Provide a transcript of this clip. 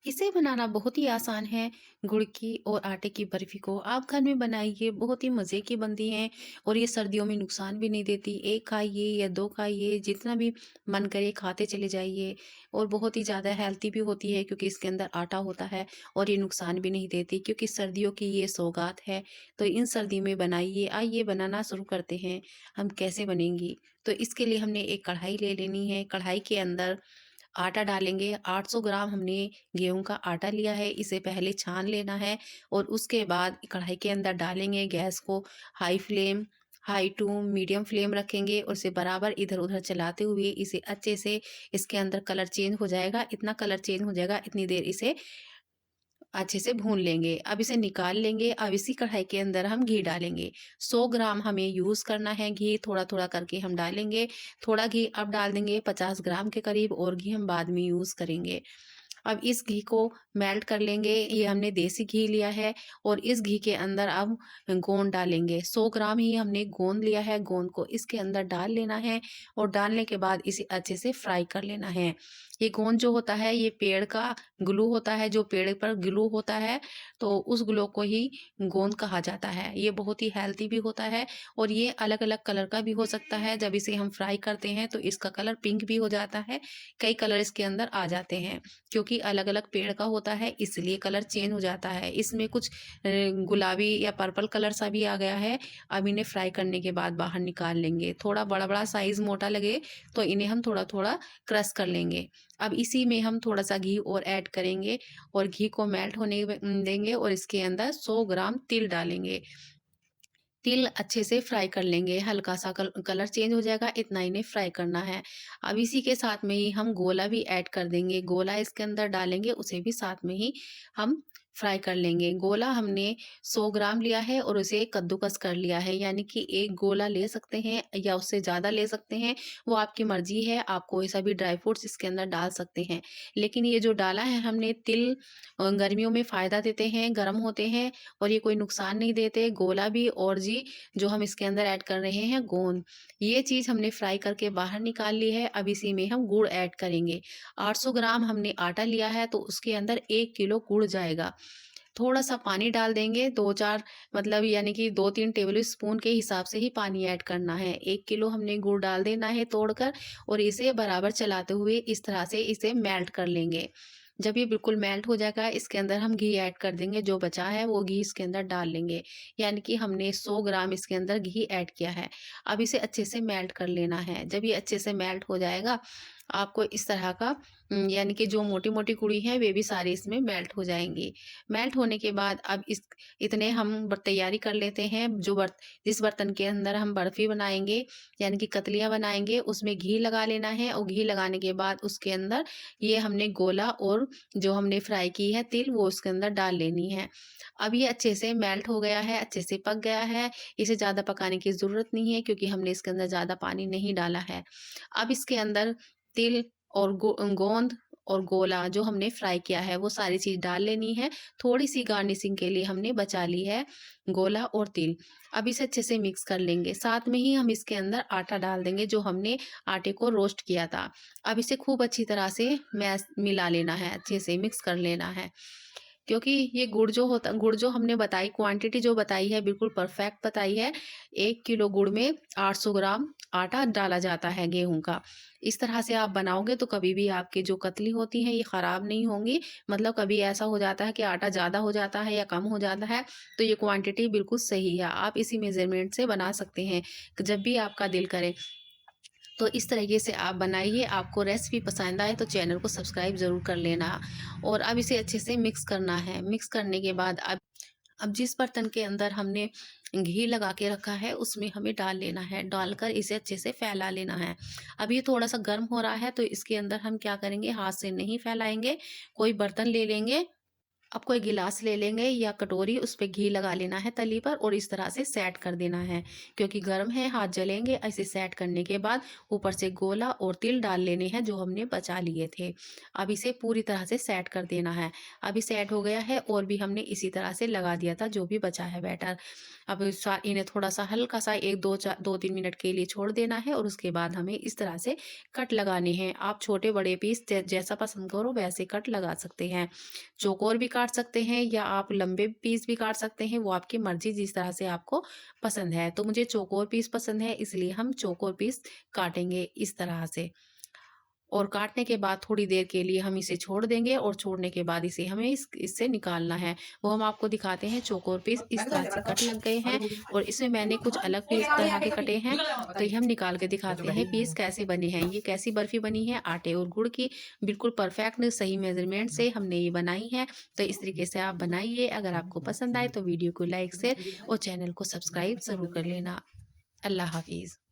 इसे बनाना बहुत ही आसान है। गुड़ की और आटे की बर्फी को आप घर में बनाइए, बहुत ही मज़े की बनती हैं और ये सर्दियों में नुकसान भी नहीं देती। एक खाइए या दो खाइए, जितना भी मन करे खाते चले जाइए और बहुत ही ज़्यादा हेल्थी भी होती है क्योंकि इसके अंदर आटा होता है और ये नुकसान भी नहीं देती क्योंकि सर्दियों की ये सौगात है। तो इन सर्दी में बनाइए। आइए बनाना शुरू करते हैं। हम कैसे बनेंगी? तो इसके लिए हमने एक कढ़ाई ले लेनी है। कढ़ाई के अंदर आटा डालेंगे। 800 ग्राम हमने गेहूँ का आटा लिया है, इसे पहले छान लेना है और उसके बाद कढ़ाई के अंदर डालेंगे। गैस को हाई टू मीडियम फ्लेम रखेंगे और इसे बराबर इधर-उधर चलाते हुए इसे अच्छे से इसके अंदर कलर चेंज हो जाएगा। इतना कलर चेंज हो जाएगा, इतनी देर इसे अच्छे से भून लेंगे। अब इसे निकाल लेंगे। अब इसी कढ़ाई के अंदर हम घी डालेंगे। 100 ग्राम हमें यूज़ करना है घी, थोड़ा-थोड़ा करके हम डालेंगे। थोड़ा घी अब डाल देंगे 50 ग्राम के करीब और घी हम बाद में यूज़ करेंगे। अब इस घी को मेल्ट कर लेंगे। ये हमने देसी घी लिया है और इस घी के अंदर अब गोंद डालेंगे। 100 ग्राम ही हमने गोंद लिया है। गोंद को इसके अंदर डाल लेना है और डालने के बाद इसे अच्छे से फ्राई कर लेना है। ये गोंद जो होता है ये पेड़ का ग्लू होता है, जो पेड़ पर ग्लू होता है तो उस ग्लू को ही गोंद कहा जाता है। ये बहुत ही हेल्दी भी होता है और ये अलग-अलग कलर का भी हो सकता है। जब इसे हम फ्राई करते हैं तो इसका कलर पिंक भी हो जाता है। कई कलर इसके अंदर आ जाते हैं। क्योंकि अलग-अलग पेड़ का होता है इसलिए कलर चेंज हो जाता है। इसमें कुछ गुलाबी या पर्पल कलर सा भी आ गया है। अब इन्हें फ्राई करने के बाद बाहर निकाल लेंगे। थोड़ा बड़ा-बड़ा साइज़ मोटा लगे तो इन्हें हम थोड़ा-थोड़ा क्रश कर लेंगे। अब इसी में हम थोड़ा-सा घी और ऐड करेंगे और घी को मेल्ट होने देंगे और इसके अंदर 100 ग्राम तिल डालेंगे। तिल अच्छे से फ्राई कर लेंगे, हल्का-सा कलर चेंज हो जाएगा, इतना इन्हें फ्राई करना है। अब इसी के साथ में ही हम गोला भी ऐड कर देंगे, गोला इसके अंदर डालेंगे, उसे भी साथ में ही हम फ्राई कर लेंगे। गोला हमने 100 ग्राम लिया है और उसे कद्दूकस कर लिया है, यानी कि 1 गोला ले सकते हैं या उससे ज़्यादा ले सकते हैं, वो आपकी मर्ज़ी है, आप कोई सा भी ड्राई फ्रूट्स इसके अंदर डाल सकते हैं। लेकिन ये जो डाला है हमने तिल गर्मियों में फ़ायदा देते हैं, गर्म होते हैं और ये कोई नुकसान नहीं देते। गोला भी और जी जो हम इसके अंदर ऐड कर रहे हैं गोंद, ये चीज़ हमने फ्राई करके बाहर निकाल ली है। अब इसी में हम गुड़ ऐड करेंगे। 800 ग्राम हमने आटा लिया है तो उसके अंदर 1 किलो गुड़ जाएगा। थोड़ा-सा पानी डाल देंगे, 2-4 मतलब यानी कि 2-3 टेबल स्पून के हिसाब से ही पानी ऐड करना है। 1 किलो हमने गुड़ डाल देना है तोड़कर और इसे बराबर चलाते हुए इस तरह से इसे मेल्ट कर लेंगे। जब ये बिल्कुल मेल्ट हो जाएगा, इसके अंदर हम घी ऐड कर देंगे, जो बचा है वो घी इसके अंदर डाल लेंगे। यानी कि हमने 100 ग्राम इसके अंदर घी ऐड किया है। अब इसे अच्छे से मेल्ट कर लेना है। जब ये अच्छे से मेल्ट हो जाएगा, आपको इस तरह का यानी कि जो मोटी-मोटी गुड़ी है वे भी सारी इसमें मेल्ट हो जाएँगी। मेल्ट होने के बाद अब इस इतने हम तैयारी कर लेते हैं। जिस बर्तन के अंदर हम बर्फी बनाएँगे यानी कि कतलियाँ बनाएँगे, उसमें घी लगा लेना है और घी लगाने के बाद उसके अंदर ये हमने गोला और जो हमने फ्राई की है तिल वो उसके अंदर डाल लेनी है। अब ये अच्छे से मेल्ट हो गया है, अच्छे से पक गया है। इसे ज़्यादा पकाने की ज़रूरत नहीं है क्योंकि हमने इसके अंदर ज़्यादा पानी नहीं डाला है। अब इसके अंदर तिल और गोंद और गोला जो हमने फ्राई किया है वो सारी चीज़ डाल लेनी है। थोड़ी-सी गार्निशिंग के लिए हमने बचा ली है गोला और तिल। अब इसे अच्छे से मिक्स कर लेंगे। साथ में ही हम इसके अंदर आटा डाल देंगे जो हमने आटे को रोस्ट किया था। अब इसे खूब अच्छी तरह से मिला लेना है, अच्छे से मिक्स कर लेना है। क्योंकि ये गुड़ जो हमने बताई क्वांटिटी जो बताई है बिल्कुल परफेक्ट बताई है। 1 किलो गुड़ में 800 ग्राम आटा डाला जाता है गेहूँ का। इस तरह से आप बनाओगे तो कभी भी आपकी जो कतली होती हैं ये ख़राब नहीं होंगी। मतलब कभी ऐसा हो जाता है कि आटा ज़्यादा हो जाता है या कम हो जाता है, तो ये क्वांटिटी बिल्कुल सही है। आप इसी मेज़रमेंट से बना सकते हैं, जब भी आपका दिल करे। तो इस तरीके से आप बनाइए। आपको रेसिपी पसंद आए तो चैनल को सब्सक्राइब ज़रूर कर लेना और अब इसे अच्छे से मिक्स करना है। मिक्स करने के बाद अब जिस बर्तन के अंदर हमने घी लगा के रखा है उसमें हमें डाल लेना है। डालकर इसे अच्छे से फैला लेना है। अब ये थोड़ा-सा गर्म हो रहा है तो इसके अंदर हम क्या करेंगे, हाथ से नहीं फैलाएँगे, कोई बर्तन ले लेंगे अब कोई गिलास ले लेंगे या कटोरी, उस पे घी लगा लेना है तली पर और इस तरह से सेट कर देना है, क्योंकि गर्म है, हाथ जलेंगे। ऐसे सेट करने के बाद ऊपर से गोला और तिल डाल लेने हैं जो हमने बचा लिए थे। अब इसे पूरी तरह से सेट कर देना है। अभी सेट हो गया है और भी हमने इसी तरह से लगा दिया था जो भी बचा है बैटर। अब इन्हें थोड़ा सा हल्का सा 1 2 4 2 3 मिनट के लिए छोड़ देना है और उसके बाद हमें इस तरह से कट लगाने हैं। आप छोटे बड़े पीस जैसा पसंद करो वैसे कट लगा सकते हैं। चौकोर भी काट सकते हैं या आप लंबे पीस भी काट सकते हैं, वो आपकी मर्ज़ी, जिस तरह से आपको पसंद है। तो मुझे चौकोर पीस पसंद है, इसलिए हम चौकोर पीस काटेंगे इस तरह से। और काटने के बाद थोड़ी देर के लिए हम इसे छोड़ देंगे और छोड़ने के बाद इसे हमें इससे निकालना है। वो हम आपको दिखाते हैं। चौकोर पीस इस तरह से कट लग गए हैं और इसमें मैंने कुछ अलग पीस तरह के कटे हैं। तो ये हम निकाल के दिखाते हैं पीस कैसे बने हैं। ये कैसी बर्फ़ी बनी है, आटे और गुड़ की, बिल्कुल परफेक्ट सही मेज़रमेंट से हमने ये बनाई है। तो इस तरीके से आप बनाइए। अगर आपको पसंद आए तो वीडियो को लाइक, शेयर और चैनल को सब्सक्राइब ज़रूर कर लेना। अल्लाह हाफ़िज़।